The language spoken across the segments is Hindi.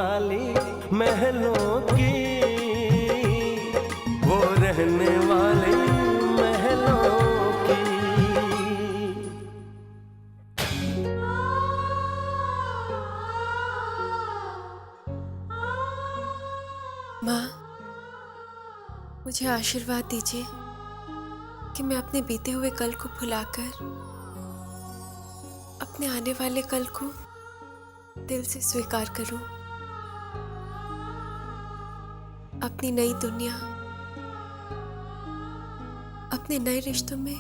वाली महलों की, वो रहने वाली महलों की। माँ, मुझे आशीर्वाद दीजिए कि मैं अपने बीते हुए कल को भुलाकर अपने आने वाले कल को दिल से स्वीकार करूं। अपनी नई दुनिया, अपने नए रिश्तों में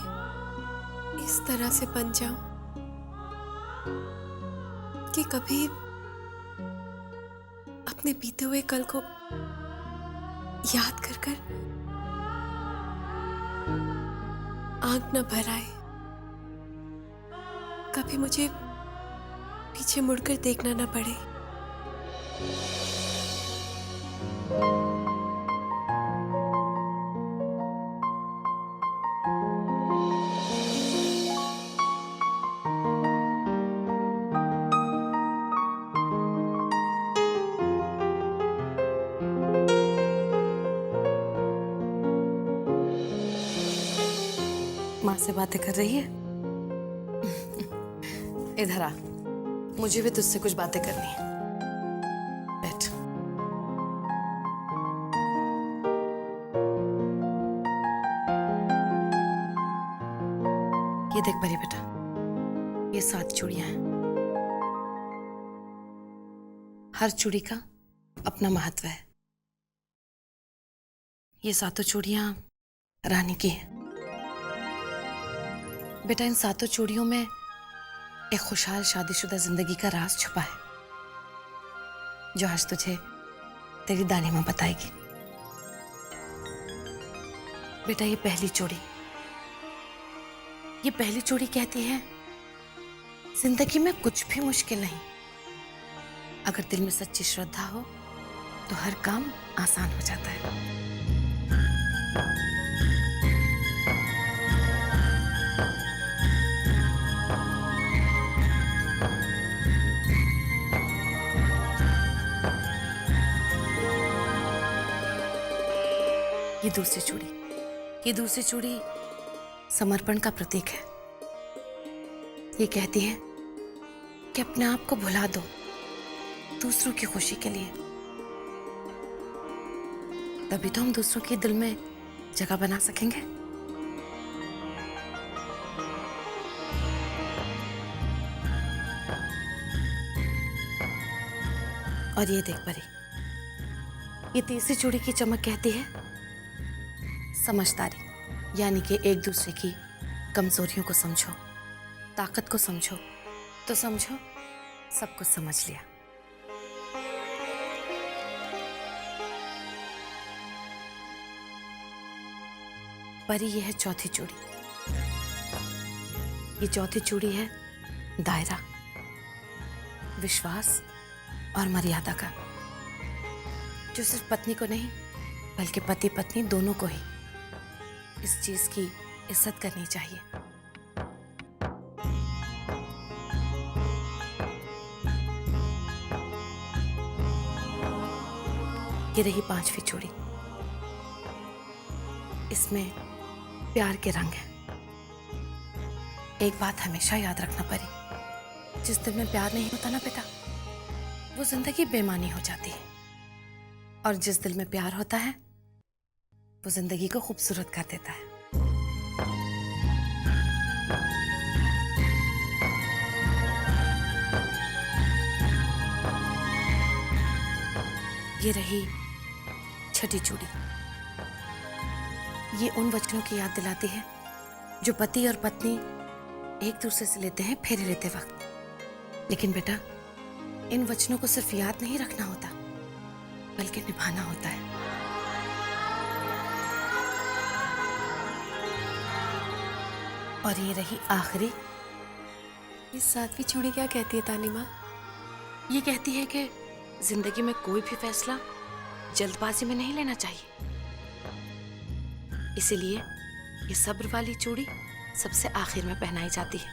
इस तरह से बन जाऊं कि कभी अपने बीते हुए कल को याद कर कर आंख न भर आए, कभी मुझे पीछे मुड़कर देखना न पड़े। माँ से बातें कर रही है? इधर आ, मुझे भी तुझसे कुछ बातें करनी है। बैठ। ये देख परी बेटा, ये 7 चूड़ियां हैं। हर चूड़ी का अपना महत्व है। ये 7 चूड़ियां रानी की है। बेटा, इन 7 चूड़ियों में एक खुशहाल शादीशुदा जिंदगी का राज छुपा है, जो आज तुझे तेरी दादी माँ बताएगी। बेटा, ये पहली चूड़ी कहती है, जिंदगी में कुछ भी मुश्किल नहीं, अगर दिल में सच्ची श्रद्धा हो तो हर काम आसान हो जाता है। ये दूसरी चूड़ी समर्पण का प्रतीक है। ये कहती है कि अपने आप को भुला दो दूसरों की खुशी के लिए, तभी तो हम दूसरों के दिल में जगह बना सकेंगे। और ये देख परी, ये तीसरी चूड़ी की चमक कहती है समझदारी, यानी कि एक दूसरे की कमजोरियों को समझो, ताकत को समझो, तो समझो सब कुछ समझ लिया। परी, ये है चौथी चूड़ी। ये चौथी चूड़ी है दायरा, विश्वास और मर्यादा का, जो सिर्फ पत्नी को नहीं बल्कि पति पत्नी दोनों को ही इस चीज की इज्जत करनी चाहिए। ये रही 5वीं चूड़ी। इसमें प्यार के रंग हैं। एक बात हमेशा याद रखना परी, जिस दिल में प्यार नहीं होता ना बेटा, वो जिंदगी बेमानी हो जाती है, और जिस दिल में प्यार होता है वो जिंदगी को खूबसूरत कर देता है। ये रही 6ठी चूड़ी। ये उन वचनों की याद दिलाती है जो पति और पत्नी एक दूसरे से लेते हैं फेरे लेते वक्त। लेकिन बेटा, इन वचनों को सिर्फ याद नहीं रखना होता, बल्कि निभाना होता है। और ये रही आखिरी। ये 7वीं चूड़ी क्या कहती है तानी माँ? ये कहती है कि जिंदगी में कोई भी फैसला जल्दबाजी में नहीं लेना चाहिए, इसीलिए ये सब्र वाली चूड़ी सबसे आखिर में पहनाई जाती है,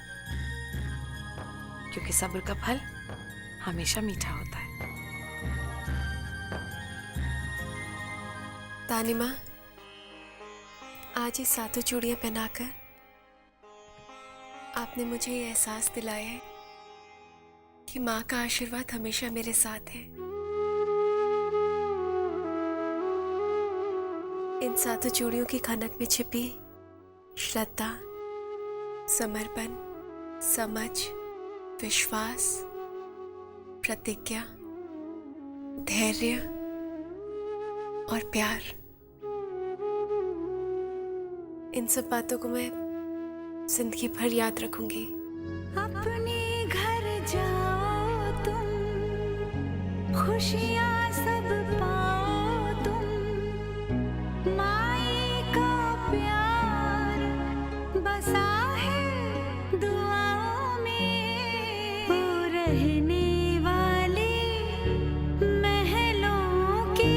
क्योंकि सब्र का फल हमेशा मीठा होता है। तानिमा, आज ये सातों चूड़ियां पहनाकर आपने मुझे ये एहसास दिलाया है कि माँ का आशीर्वाद हमेशा मेरे साथ है। इन सातों चूड़ियों की खनक में छिपी श्रद्धा, समर्पण, समझ, विश्वास, प्रतिज्ञा, धैर्य और प्यार, इन सब बातों को मैं जिंदगी भर याद रखूंगी। अपने घर जाओ तुम, खुशियाँ सब पाओ तुम, माई का प्यार बसा है दुआओं में, वो रहने वाली महलों की।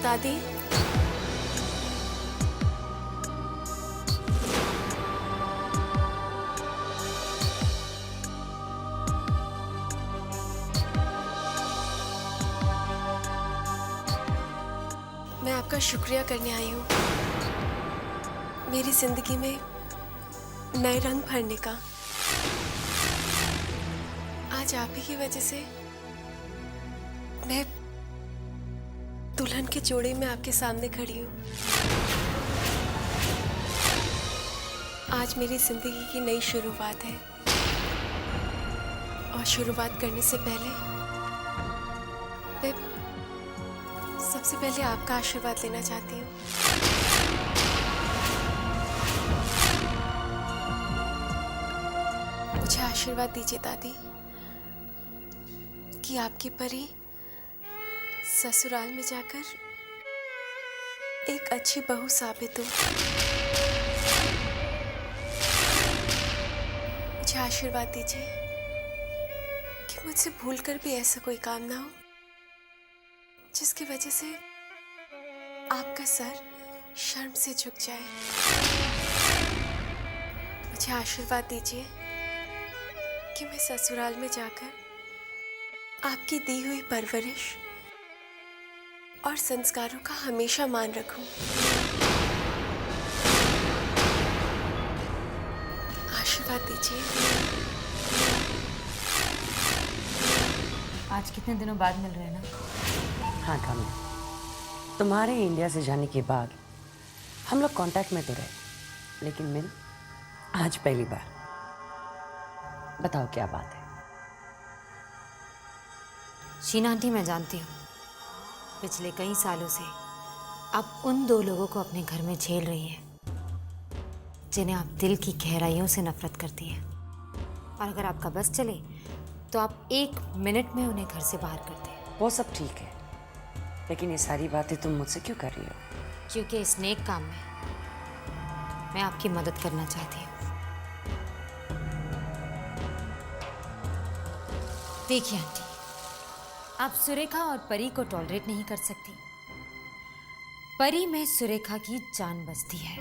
दादी, मैं आपका शुक्रिया करने आई हूँ मेरी जिंदगी में नए रंग भरने का। आज आप ही की वजह से मैं दुल्हन के जोड़े में आपके सामने खड़ी हूँ। आज मेरी जिंदगी की नई शुरुआत है और शुरुआत करने से पहले मैं सबसे पहले आपका आशीर्वाद लेना चाहती हूँ। मुझे आशीर्वाद दीजिए दादी कि आपकी परी ससुराल में जाकर एक अच्छी बहू साबित हो। मुझे आशीर्वाद दीजिए कि मुझसे भूलकर भी ऐसा कोई काम ना हो जिसकी वजह से आपका सर शर्म से झुक जाए। मुझे आशीर्वाद दीजिए कि मैं ससुराल में जाकर आपकी दी हुई परवरिश और संस्कारों का हमेशा मान रखूं। आशीर्वाद दीजिए। आज कितने दिनों बाद मिल रहे हैं ना? हाँ काम्या, तुम्हारे इंडिया से जाने के बाद हम लोग कांटेक्ट में तो रहे, लेकिन मिल आज पहली बार। बताओ क्या बात है? शीना आंटी, मैं जानती हूँ पिछले कई सालों से आप उन दो लोगों को अपने घर में झेल रही हैं जिन्हें आप दिल की गहराइयों से नफरत करती हैं, और अगर आपका बस चले तो आप 1 मिनट में उन्हें घर से बाहर कर दें। वो सब ठीक है, लेकिन ये सारी बातें तुम मुझसे क्यों कर रही हो? क्योंकि इस नेक काम में मैं आपकी मदद करना चाहती हूँ। देखिए आंटी, आप सुरेखा और परी को टॉलरेट नहीं कर सकती। परी में सुरेखा की जान बसती है।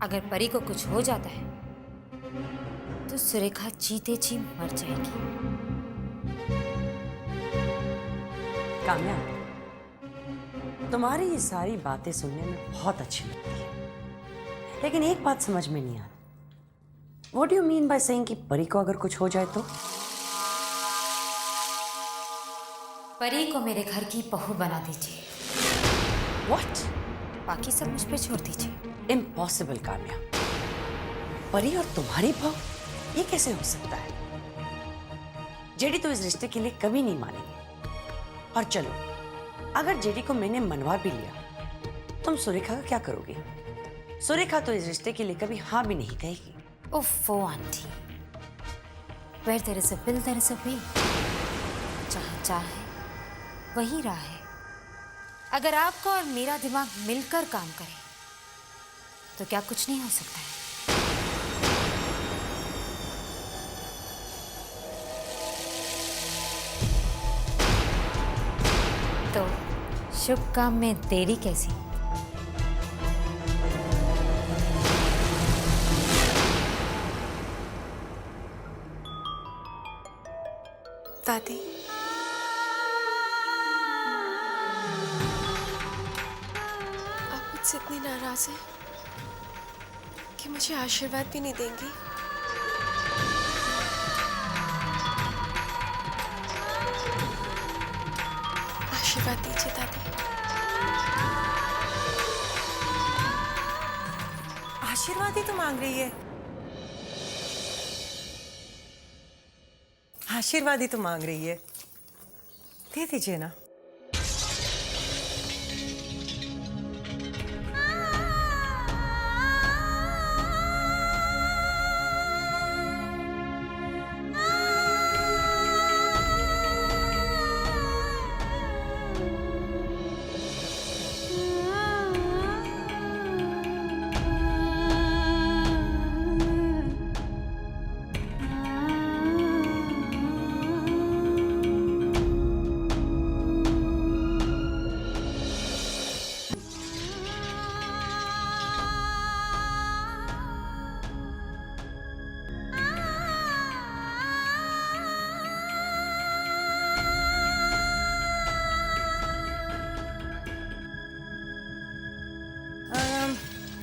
अगर परी को कुछ हो जाता है तो सुरेखा जीते जी मर जाएगी। काम्या, तुम्हारी ये सारी बातें सुनने में बहुत अच्छी लगती है, लेकिन एक बात समझ में नहीं आती। What do you mean by saying कि परी को अगर कुछ हो जाए तो? परी को मेरे घर की बहू बना दीजिए। व्हाट? बाकी सब मुझ पे छोड़ दीजिए। इम्पॉसिबल काम्या। परी और तुम्हारी बहू, ये कैसे हो सकता है? जेडी तो इस रिश्ते के लिए कभी नहीं मानेंगे। और चलो, अगर जेडी को मैंने मनवा भी लिया, तुम सुरेखा का क्या करोगे? सुरेखा तो इस रिश्ते के लिए कभी हाँ भी नहीं कहेगी। ओफो aunty, where there is a will, there is a way। जहाँ चाहे वही राह है। अगर आपका और मेरा दिमाग मिलकर काम करे तो क्या कुछ नहीं हो सकता है। तो शुभ काम में देरी कैसी? दादी, आप मुझसे इतनी नाराज हैं कि मुझे आशीर्वाद भी नहीं देंगी। आशीर्वाद दीजिए दादी। आशीर्वाद ही तो मांग रही है। आशीर्वाद ही तो मांग रही है, दे दीजिए ना।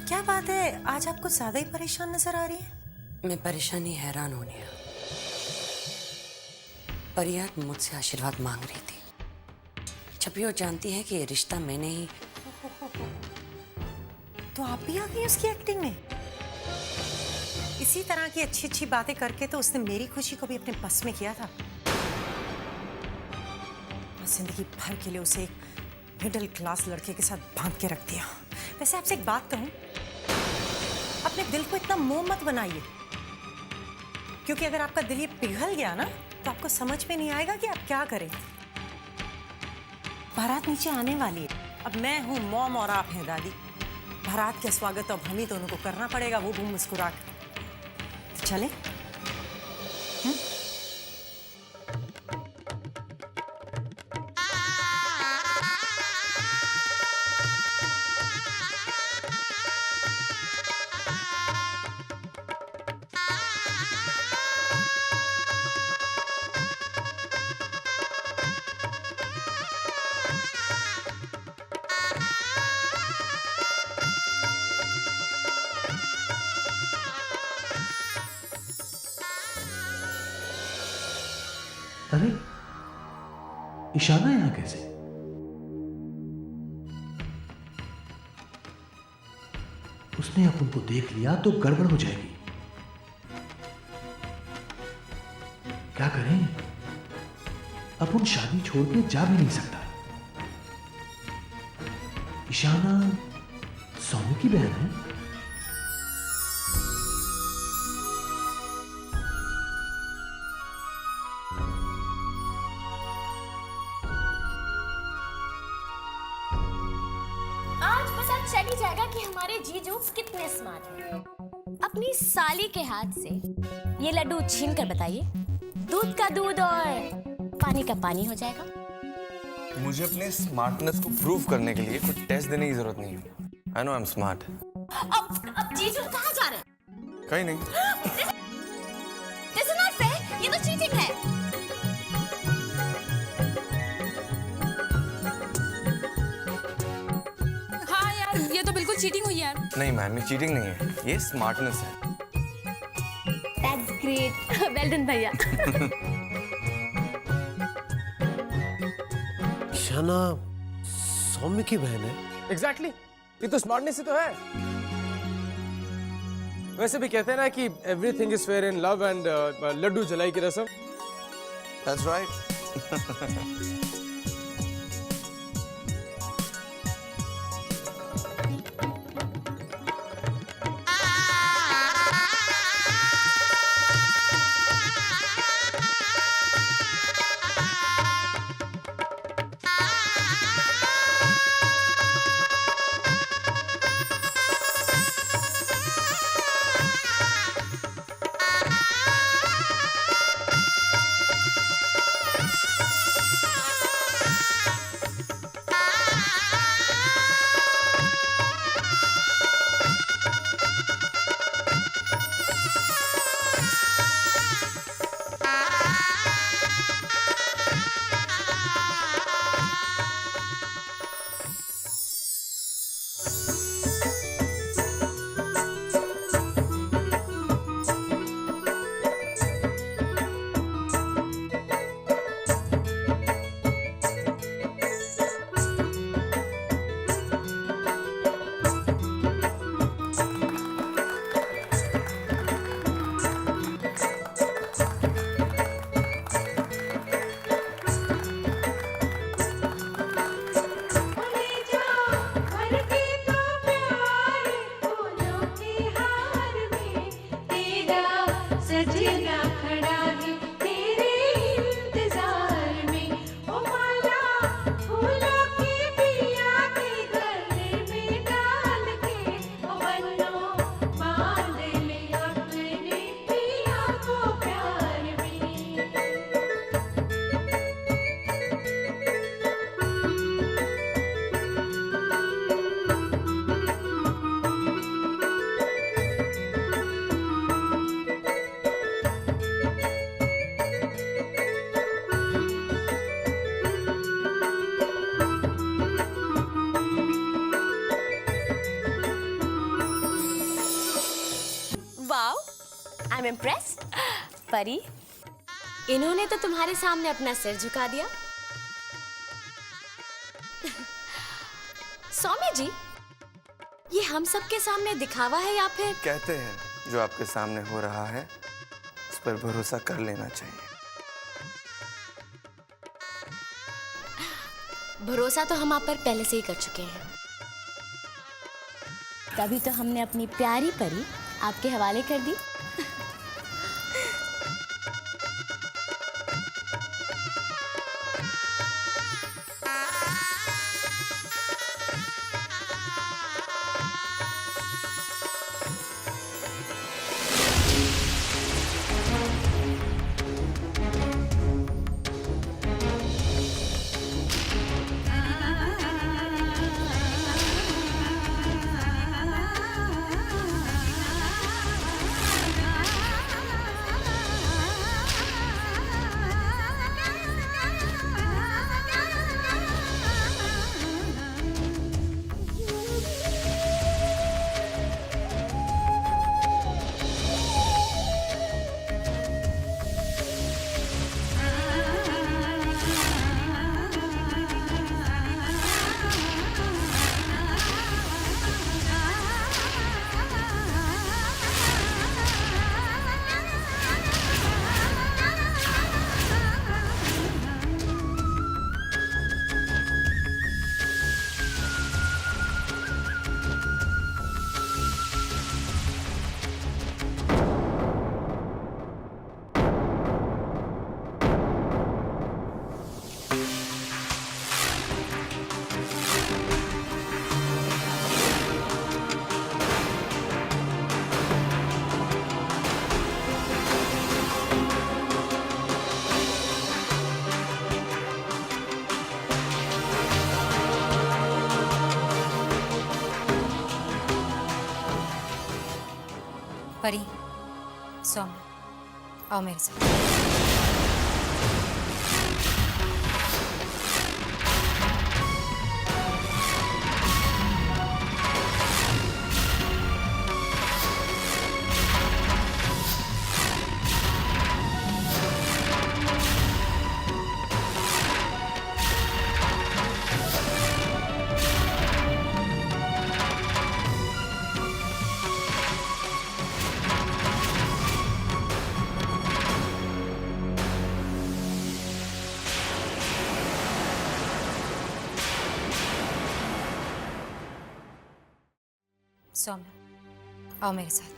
क्या बात है, आज आप कुछ ज्यादा ही परेशान नजर आ रही हैं। मैं परेशानी हैरान होने है। परिया मुझसे आशीर्वाद मांग रही थी, जबकि वो जानती है कि ये रिश्ता मैंने ही। तो आप भी आ गई उसकी एक्टिंग में। इसी तरह की अच्छी अच्छी बातें करके तो उसने मेरी खुशी को भी अपने बस में किया था। जिंदगी भर के लिए उसे एक मिडिल क्लास लड़के के साथ बांध के रख दिया। वैसे आपसे एक बात कहूं, अपने दिल को इतना मोह मत बनाइए, क्योंकि अगर आपका दिल ये पिघल गया ना तो आपको समझ में नहीं आएगा कि आप क्या करें। बारात नीचे आने वाली है। अब मैं हूं मॉम और आप हैं दादी। बारात का स्वागत अब हम ही दोनों को करना पड़ेगा, वो भी मुस्कुरा के। तो चले। अरे ईशाना यहां कैसे? उसने अपन को देख लिया तो गड़बड़ हो जाएगी। क्या करें? अपन शादी छोड़ के जा भी नहीं सकता। ईशाना सौम्य की बहन है। चली जाएगा कि हमारे जीजू कितने स्मार्ट हैं। अपनी साली के हाथ से ये लड्डू छीन कर बताइए, दूध का दूध और पानी का पानी हो जाएगा। मुझे अपने स्मार्टनेस को प्रूव करने के लिए कुछ टेस्ट देने की जरूरत नहीं है। I know I am smart. अब जीजू कहाँ जा रहे हैं? कहीं नहीं। This is not fair, ये तो चीटिंग है। ये तो बिल्कुल चीटिंग हुई यार। नहीं मैम, ये चीटिंग नहीं है, ये स्मार्टनेस है। That's great, well done भैया। ईशाना सौम्य की बहन है। Exactly, ये तो स्मार्टनेस ही तो है। वैसे भी कहते हैं ना कि everything is fair in love and Laddu जलाई की रस्म। That's right। I'm impressed. परी, इन्होंने तो तुम्हारे सामने अपना सिर झुका दिया। सौम्य जी, ये हम सबके सामने दिखावा है या फिर? कहते हैं जो आपके सामने हो रहा है उस पर भरोसा कर लेना चाहिए। भरोसा तो हम आप पर पहले से ही कर चुके हैं। तभी तो हमने अपनी प्यारी परी आपके हवाले कर दी। परी, सौम्य, आओ मेरे साथ। सौम्य, आओ मेरे साथ।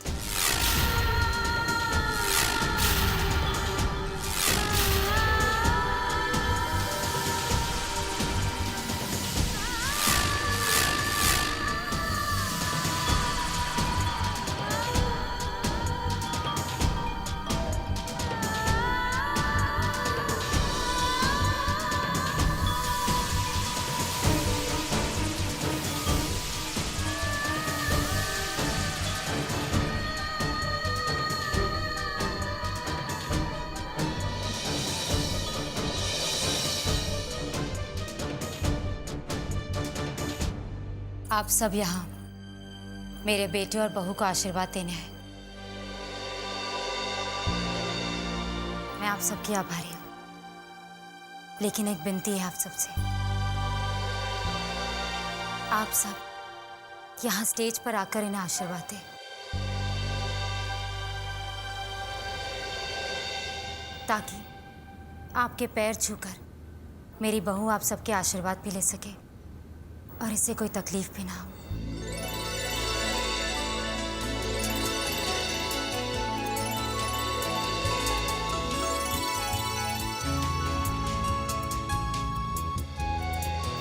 आप सब यहाँ मेरे बेटे और बहू को आशीर्वाद देने आए। मैं आप सबकी आभारी हूँ, लेकिन एक विनती है आप सबसे। आप सब यहाँ स्टेज पर आकर इन्हें आशीर्वाद दें, ताकि आपके पैर छूकर मेरी बहू आप सबके आशीर्वाद भी ले सके और इससे कोई तकलीफ भी ना हो।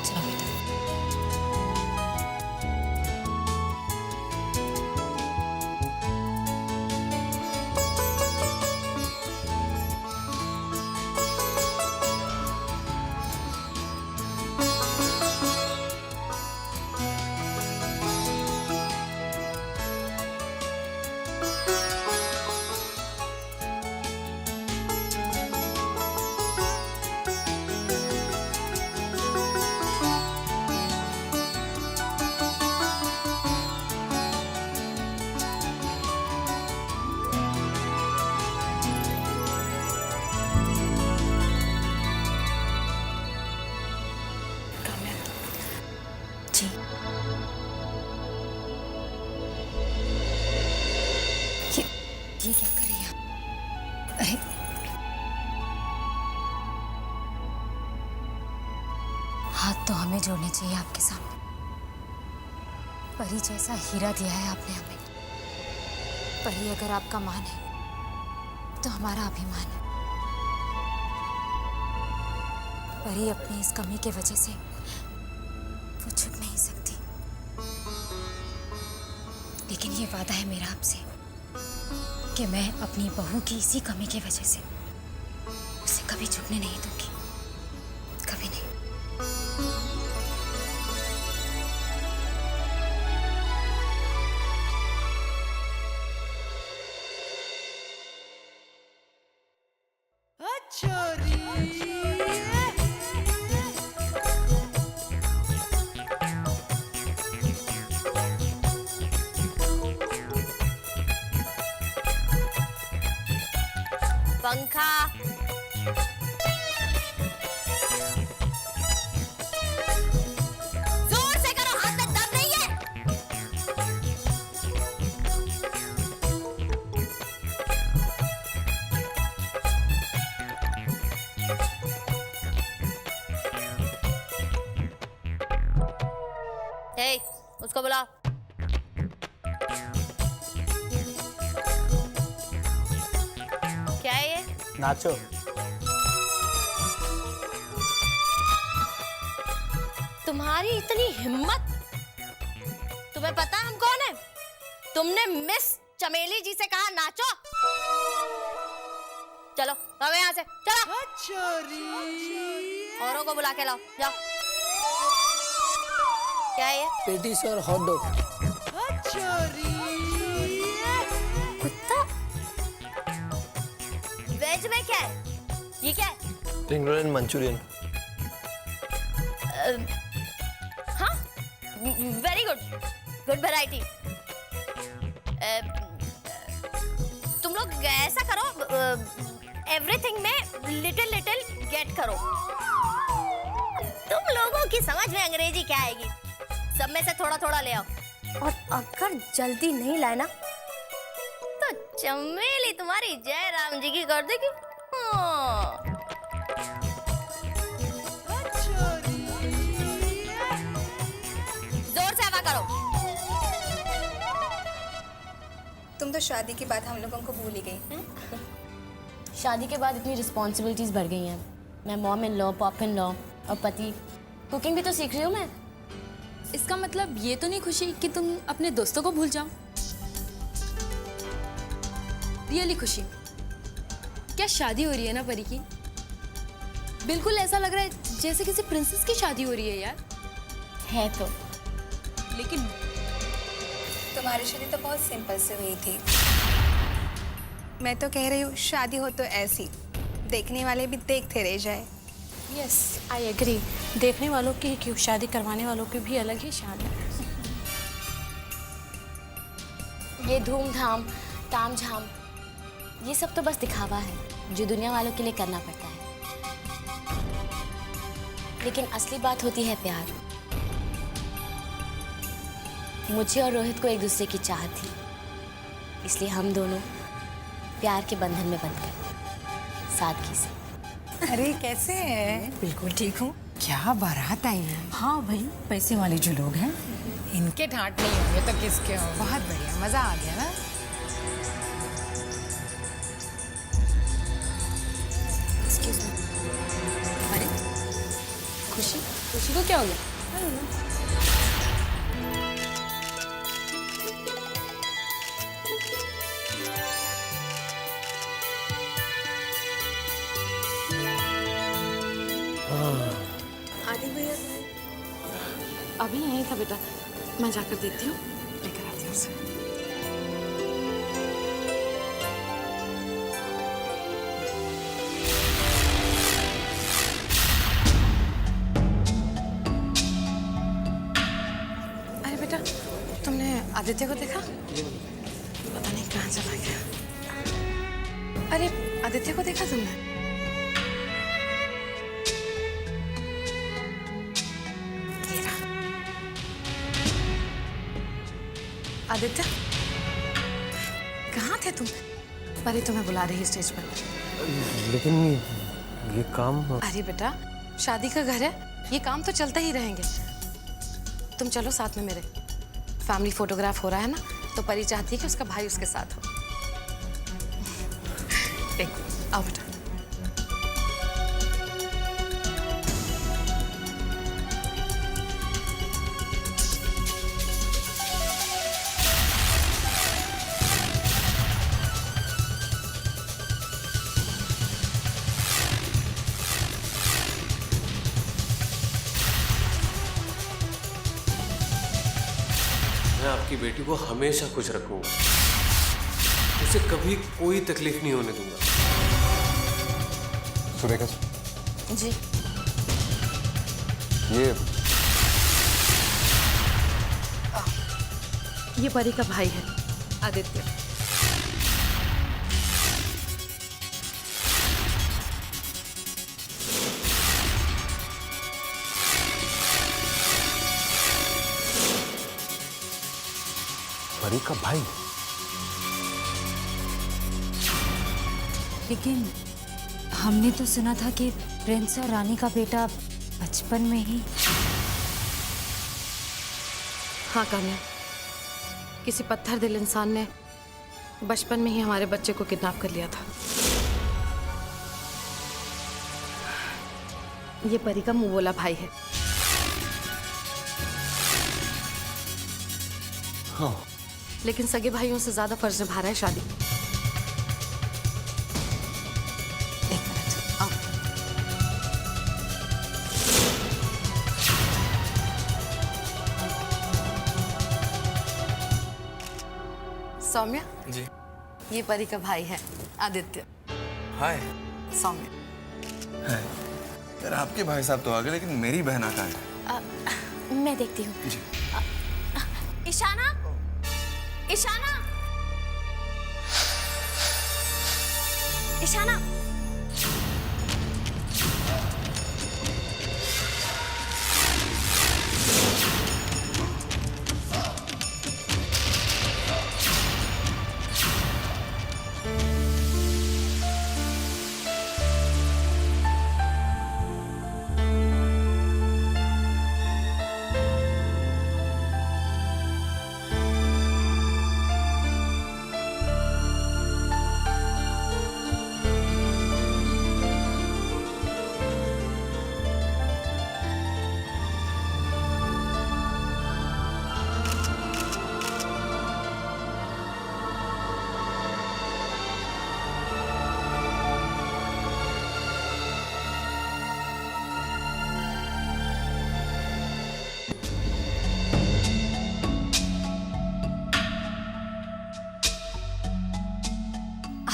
चलो बेटा। जी। ये क्या कर रही हैं? अरे हाथ तो हमें जोड़ने चाहिए आपके सामने। परी जैसा हीरा दिया है आपने हमें। परी अगर आपका मान है तो हमारा अभिमान है। परी अपनी इस कमी के वजह से वो छुप नहीं सकती। लेकिन ये वादा है मेरा आपसे कि मैं अपनी बहू की इसी कमी की वजह से उसे कभी झुकने नहीं दूंगी, कभी नहीं। पंखा। जोर से करो, हाथ में दम नहीं है। हे, उसको बुलाओ। क्या है ये? नाचो। तुम्हारी इतनी हिम्मत? तुम्हें पता हम कौन है? तुमने मिस चमेली जी से कहा नाचो। चलो अब यहाँ से चलो। औरों को बुला के लाओ, जाओ। क्या है ये? पेटीज और हॉट डॉग। कुत्ता? वेज में क्या है? ये क्या है? Spring roll and Manchurian. हाँ, वेरी गुड, गुड वैरायटी। तुम लोग ऐसा करो, एवरीथिंग में लिटिल लिटिल गेट करो। तुम लोगों की समझ में अंग्रेजी क्या आएगी? सब में से थोड़ा थोड़ा ले आओ। और अगर जल्दी नहीं लाए ना तो चमेली तुम्हारी जय राम जी की कर देगी। हाँ। जोर से हवा करो। तुम तो शादी की बात हम लोगों को भूल ही गई। शादी के बाद इतनी रिस्पॉन्सिबिलिटीज बढ़ गई हैं। मैं mom in law, pop in law और पति। कुकिंग भी तो सीख रही हूँ मैं। इसका मतलब ये तो नहीं खुशी कि तुम अपने दोस्तों को भूल जाओ? रियली खुशी? क्या शादी हो रही है ना परी की? बिल्कुल ऐसा लग रहा है जैसे किसी प्रिंसेस की शादी हो रही है यार। है तो। लेकिन तुम्हारी शादी तो बहुत सिंपल से हुई थी। मैं तो कह रही हूँ शादी हो तो ऐसी, देखने वाले भी देखते रह जाए। Yes, I agree. देखने वालों की क्यों, शादी करवाने वालों की भी अलग ही शान है। ये धूमधाम तामझाम ये सब तो बस दिखावा है जो दुनिया वालों के लिए करना पड़ता है। लेकिन असली बात होती है प्यार। मुझे और रोहित को एक दूसरे की चाहत थी, इसलिए हम दोनों प्यार के बंधन में बंध गए सादगी से। अरे कैसे है? बिल्कुल ठीक हूँ। क्या बारात आई है। हाँ भाई, पैसे वाले जो लोग हैं इनके ठाट नहीं होंगे तो किसके हो। बहुत बढ़िया, मजा आ गया ना। Excuse me. अरे खुशी, खुशी को क्या हो गया? आदि भैया अभी यहीं था बेटा, मैं जाकर देखती हूँ, लेकर आती हूँ उसे। अरे बेटा, तुमने आदित्य को देखा? पता नहीं कहाँ चला गया। अरे आदित्य को देखा तुमने? आदित्य, कहाँ थे तुम? परी तुम्हें बुला रही है स्टेज पर। लेकिन ये काम। अरे बेटा, शादी का घर है, ये काम तो चलते ही रहेंगे। तुम चलो साथ में मेरे। फैमिली फोटोग्राफ हो रहा है ना, तो परी चाहती है कि उसका भाई उसके साथ हो। देखो, आओ बेटा। मैं आपकी बेटी को हमेशा खुश रखूंगा, उसे कभी कोई तकलीफ नहीं होने दूंगा। सुरेखा जी। ये परी का भाई है, आदित्य। परी का भाई? लेकिन हमने तो सुना था कि प्रिंस और रानी का बेटा बचपन में ही। हाँ कान्या, किसी पत्थर दिल इंसान ने बचपन में ही हमारे बच्चे को किडनैप कर लिया था। ये परी का मुंह बोला भाई है। हाँ। लेकिन सगे भाइयों से ज्यादा फर्ज निभा रहा है शादी। एक मिनट, आओ। सौम्या जी। ये परी का भाई है, आदित्य। हाय। सौम्या। हाय। यार आपके भाई साहब तो आ गए, लेकिन मेरी बहना कहाँ है? मैं देखती हूँ। जी। ईशाना, ईशाना, ईशाना।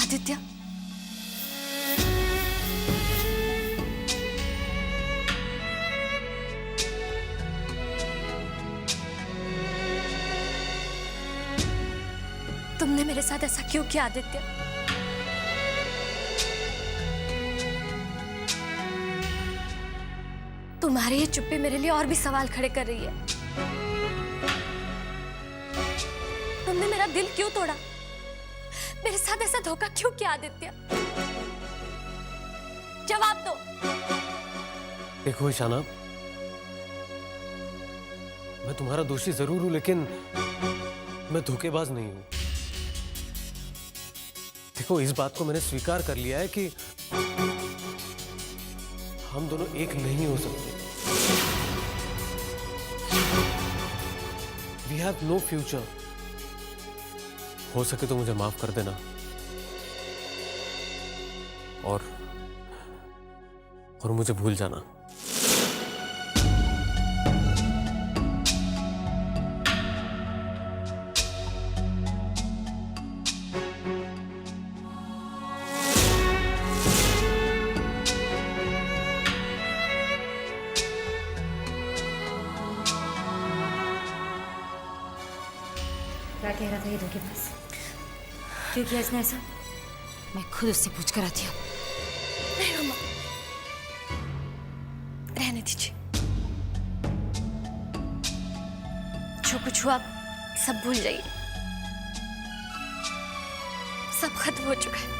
आदित्य, तुमने मेरे साथ ऐसा क्यों किया आदित्य? तुम्हारी ये चुप्पी मेरे लिए और भी सवाल खड़े कर रही है। तुमने मेरा दिल क्यों तोड़ा? मेरे साथ ऐसा धोखा क्यों किया आदित्य? जवाब दो। देखो ईशाना, मैं तुम्हारा दोषी जरूर हूं, लेकिन मैं धोखेबाज नहीं हूं। देखो, इस बात को मैंने स्वीकार कर लिया है कि हम दोनों एक नहीं हो सकते। We have no future. हो सके तो मुझे माफ कर देना और मुझे भूल जाना। क्या कह रहा था ये धोखेबाज? क्यों किया इसने ऐसा? मैं खुद उससे पूछ कर आती हूँ। नहीं मम्मा, रहने दीजिए। जो कुछ हुआ सब भूल जाइए। सब खत्म हो चुका है।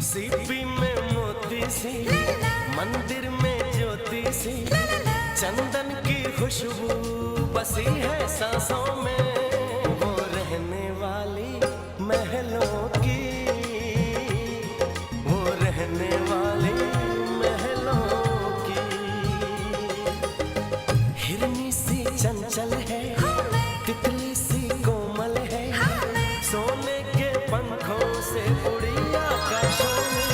सीपी में मोती सी, मंदिर में ज्योति सी, चंदन की खुशबू बसी है सांसों में, वो रहने वाली महलों की, वो रहने वाली महलों की। हिरनी सी चंचल है, तितली सी कोमल है, सोने के पंखों से उड़ी आकाशों में।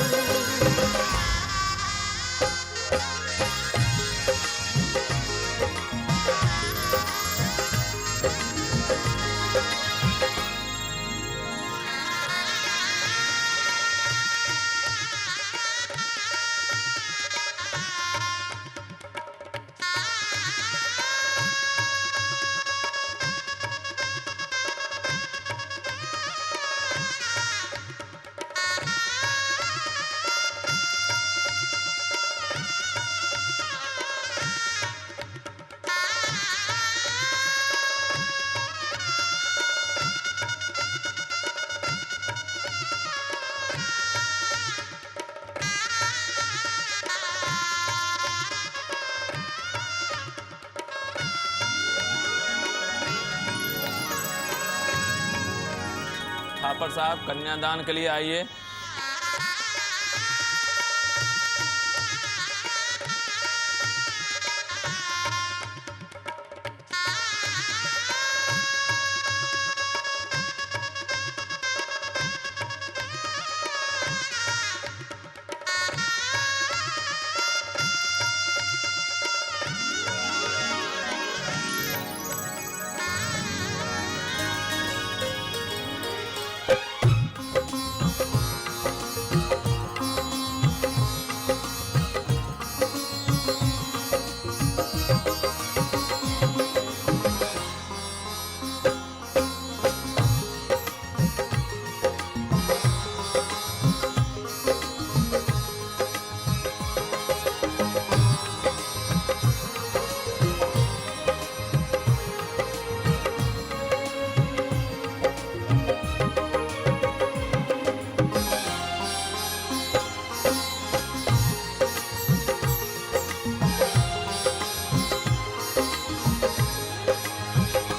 थापर साहब कन्यादान के लिए आइए।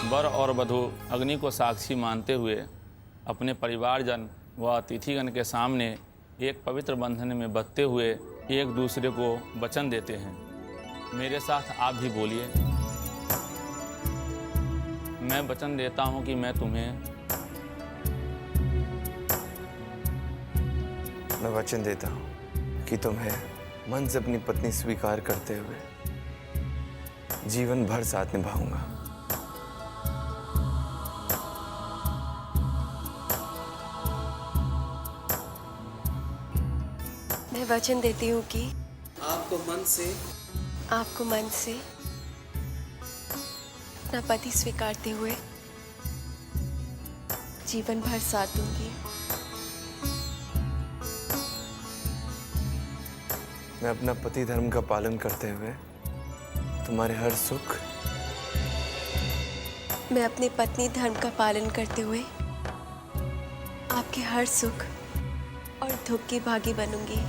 वर और वधू अग्नि को साक्षी मानते हुए अपने परिवारजन व अतिथिगण के सामने एक पवित्र बंधन में बंधते हुए एक दूसरे को वचन देते हैं। मेरे साथ आप भी बोलिए। मैं वचन देता हूं कि मैं वचन देता हूं कि तुम्हें मन से अपनी पत्नी स्वीकार करते हुए जीवन भर साथ निभाऊंगा। मैं वचन देती हूँ कि आपको मन से अपना पति स्वीकारते हुए जीवन भर साथ दूंगी। मैं अपना पति धर्म का पालन करते हुए तुम्हारे हर सुख, मैं अपनी पत्नी धर्म का पालन करते हुए आपके हर सुख और दुख की भागी बनूंगी।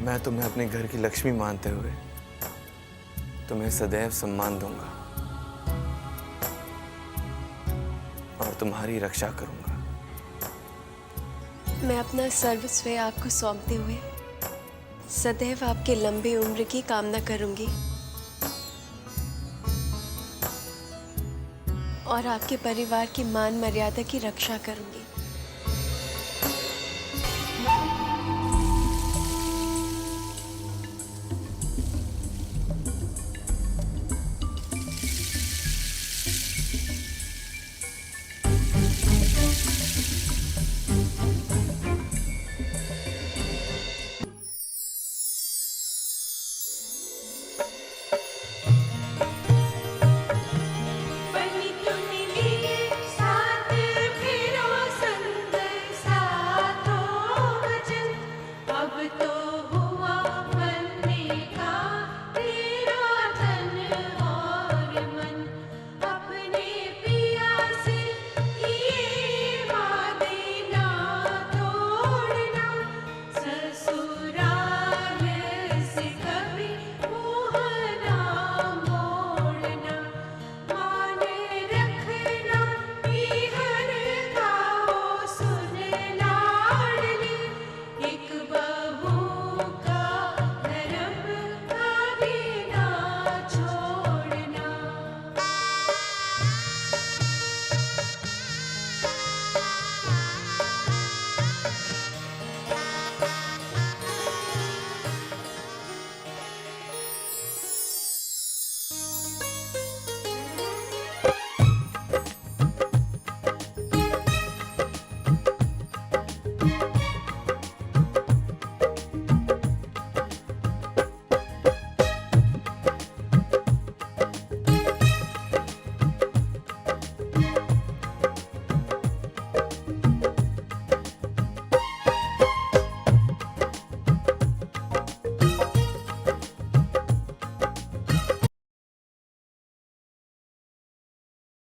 मैं तुम्हें अपने घर की लक्ष्मी मानते हुए तुम्हें सदैव सम्मान दूंगा और तुम्हारी रक्षा करूंगा। मैं अपना सर्वस्व आपको सौंपते हुए सदैव आपके लंबी उम्र की कामना करूंगी और आपके परिवार की मान मर्यादा की रक्षा करूंगी।